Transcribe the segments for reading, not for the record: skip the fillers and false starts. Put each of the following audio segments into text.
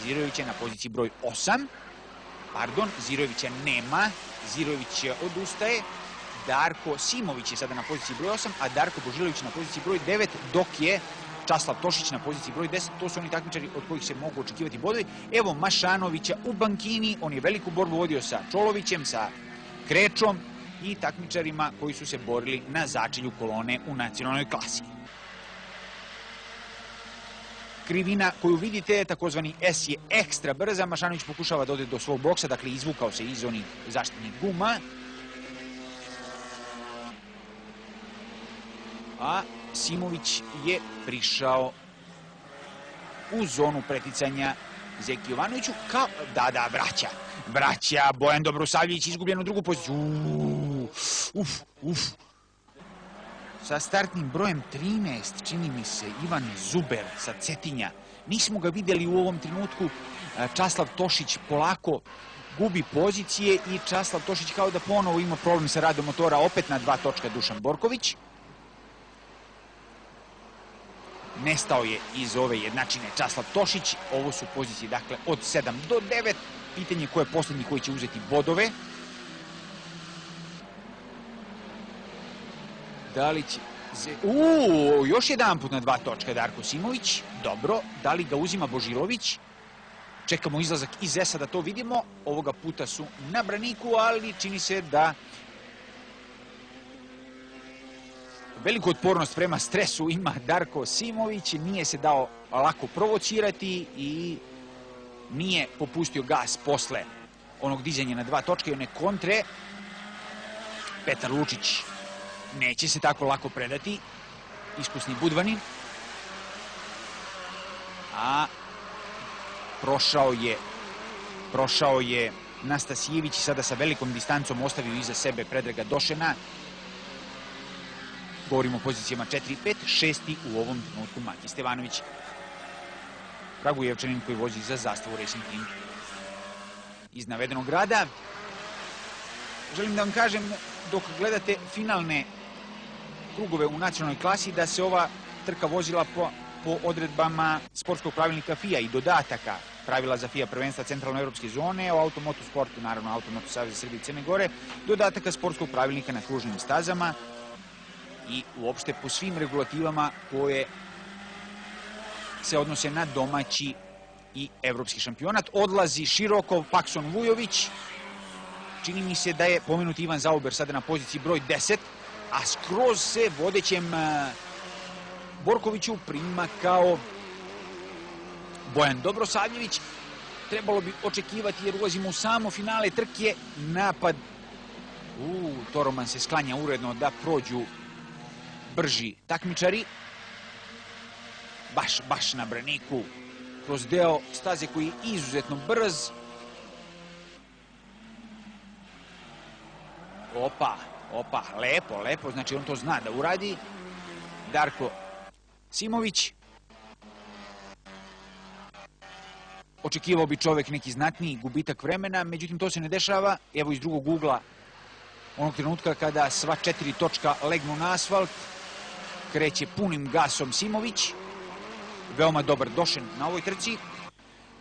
Zirojević je na poziciji broj 8. Pardon, Zirojevića nema. Zirojević odustaje. Darko Simović je sada na poziciji broj 8, a Darko Božilović na poziciji broj 9, dok je Časlav Tošić na poziciji broj 10. To su oni takmičari od kojih se mogu očekivati bodovi. Evo Mašanovića u bankini, on je veliku borbu vodio sa Čolovićem, sa Krečom i takmičarima koji su se borili na začelju kolone u nacionalnoj klasi. Krivina koju vidite, takozvani S, je ekstra brza. Mašanović pokušava da ode do svog boksa, dakle izvukao se iz onih zaštitnih guma. A Simović je prišao u zonu preticanja Zeki Jovanoviću kao... Da, braća, Bojan Dobrosavljević izgubljen u drugu poziciju. Sa startnim brojem 13, čini mi se, Ivan Zuber sa Cetinja. Nismo ga vidjeli u ovom trenutku. Časlav Tošić polako gubi pozicije i Časlav Tošić kao da ponovo ima problem sa radom motora, opet na 2 točka Dušan Borković. Nestao je iz ove jednačine Časlav Tošić. Ovo su pozicije, dakle, od 7 do 9. Pitanje ko je posljednji koji će uzeti bodove. Da li će... još jedan put na 2 točka Darko Simović. Dobro. Da li ga uzima Božilović? Čekamo izlazak iz S-a da to vidimo. Ovoga puta su na braniku, ali čini se da veliku otpornost prema stresu ima Darko Simović. Nije se dao lako provocirati i nije popustio gas posle onog dizanja na 2 točke i one kontre. Petar Lučić neće se tako lako predati. Iskusni Budvanin. A prošao je Nastasijević i sada sa velikom distancom ostavio iza sebe Predraga Došena. Govorimo o pozicijama 4 i 5, 6. u ovom trenutku Maki Stevanović. Kragujevčanin koji vozi za Zastavu Racing Team iz navedenog grada. Želim da vam kažem, dok gledate finalne krugove u nacionalnoj klasi, da se ova trka vozila po odredbama sportskog pravilnika FIA i dodataka pravila za FIA prvenstva centralnoevropske zone, o automotosportu, naravno Automoto Saveza Srbije i Crne Gore, dodataka sportskog pravilnika na kružnim stazama i uopšte po svim regulativama koje se odnose na domaći i evropski šampionat. Odlazi Širokov, Pakson Vujović. Čini mi se da je pomenuti Ivan Zauber sada na poziciji broj 10, a skroz se vodećem Borkoviću primakao Bojan Dobrosavljević. Trebalo bi očekivati jer ulazimo u samo finale trke. Napad. Toroman se sklanja uredno da prođu brži takmičari. Baš na braniku. Kroz deo staze koji je izuzetno brz. Opa, lepo, znači on to zna da uradi. Darko Simović. Očekivao bi čovek neki znatniji gubitak vremena, međutim to se ne dešava. Evo iz drugog ugla, onog trenutka kada sva 4 točka legnu na asfalt, kreće punim gasom Simović. Veoma dobar Došen na ovoj trci.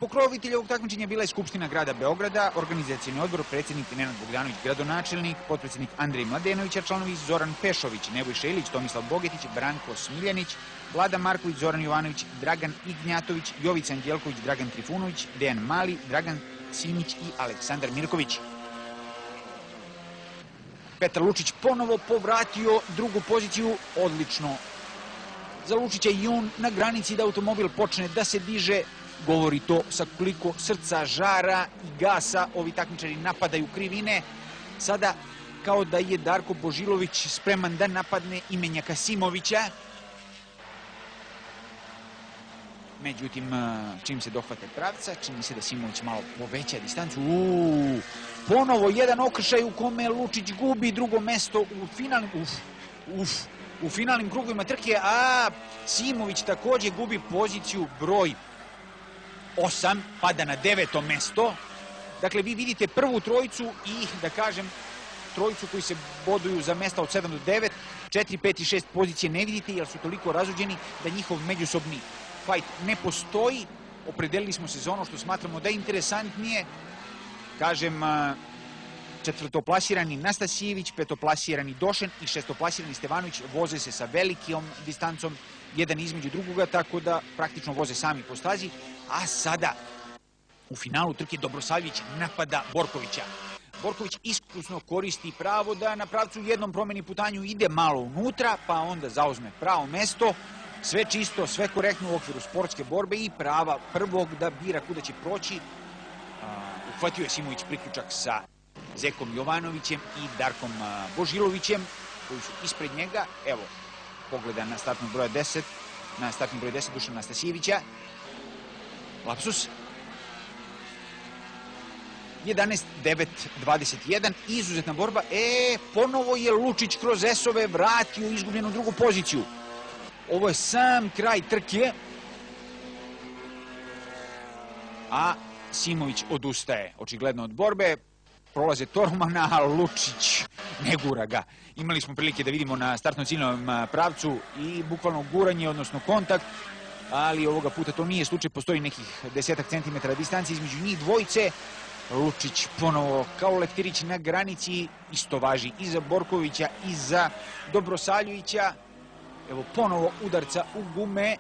Pokrovitelj ovog takmičenja bila je Skupština grada Beograda, organizacioni odbor, predsjednik Nenad Bogdanović, gradonačelnik, potpredsjednik Andrej Mladenović, a članovi Zoran Pešović, Nebojša Ilić, Tomislav Bogetić, Branko Smiljanić, Vlada Marković, Zoran Jovanović, Dragan Ignjatović, Jovica Anđelković, Dragan Trifunović, Dejan Mali, Dragan Simić i Aleksandar Mirković. Petar Lučić ponovo povratio drugu poziciju, odlično za Lučića i on na granici da automobil počne da se diže. Govori to sa koliko srca, žara i gasa ovi takmičari napadaju krivine. Sada kao da je Darko Božilović spreman da napadne imenjaka Simovića. Međutim, čim se dohvate pravca, čini se da Simović malo poveća distancu. Ponovo jedan okršaj u kome Lučić gubi drugo mesto u finalnim... u finalnim krugovima trke, a Simović također gubi poziciju broj 8, pada na 9. mesto. Dakle, vi vidite prvu trojicu i, da kažem, trojicu koji se boduju za mesta od 7 do 9, 4, 5 i 6 pozicije ne vidite jer su toliko razuđeni da njihov međusobni fajt ne postoji. opredelili smo se za ono što smatramo da je interesantnije. Kažem, četvrtoplasirani Nastasijević, petoplasirani Došen i šestoplasirani Stevanović voze se sa velikom distancom, jedan između drugoga, tako da praktično voze sami po stazi. A sada, u finalu trke, Dobrosavljević napada Borkovića. Borković iskusno koristi pravo da na pravcu u jednom promeni putanju ide malo unutra, pa onda zauzme pravo mesto. Sve čisto, sve korektno u okviru sportske borbe i prava prvog da bira kuda će proći. Uhvatio je Simović priključak sa Zekom Jovanovićem i Darkom Božilovićem, koji su ispred njega. Evo, pogleda na startnog broja 10, na startni broj 10 Dušana Nastasijevića. Lapsus. 11-9-21, izuzetna borba. Ponovo je Lučić kroz S-ove vratio izgubljenu drugu poziciju. Ovo je sam kraj trke, a Simović odustaje očigledno od borbe. Prolaze Tormana, a Lučić ne gura ga. Imali smo prilike da vidimo na startno-ciljnom pravcu i bukvalno guranje, odnosno kontakt, ali ovoga puta to nije slučaj. Postoji nekih 10 centimetara distancije između njih dvojice. Lučić ponovo kao leptirić na granici, isto važi i za Borkovića i za Dobrosavljevića. Evo ponovo udarca u gume,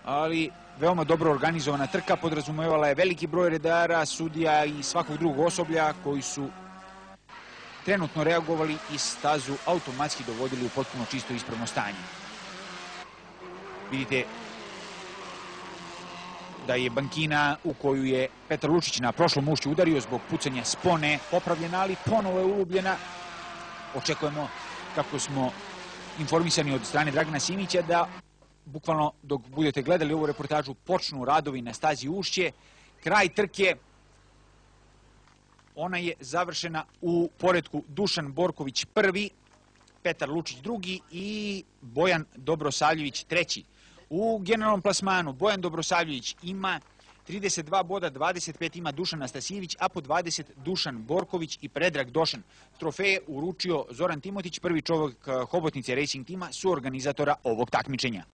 ali veoma dobro organizovana trka, podrazumevala je veliki broj redara, sudija i svakog drugog osoblja koji su trenutno reagovali i stazu automatski dovodili u potpuno čisto ispravno stanje. Vidite da je bankina u koju je Petar Lučić na prošlom ušću udario zbog pucanja spone popravljena, ali ponovo je ulubljena. Očekujemo, kako smo informisani od strane Dragana Simića, da bukvalno dok budete gledali ovu reportažu počnu radovi na stazi Ušće. Kraj trke, ona je završena u poretku Dušan Borković prvi, Petar Lučić drugi i Bojan Dobrosavljević treći. U generalnom plasmanu Bojan Dobrosavljević ima 32 boda, 25 ima Dušan Nastasijević, a po 20 Dušan Borković i Predrag Došen. Trofeje uručio Zoran Timotić, prvi čovjek hobotnice racing tima, suorganizatora ovog takmičenja.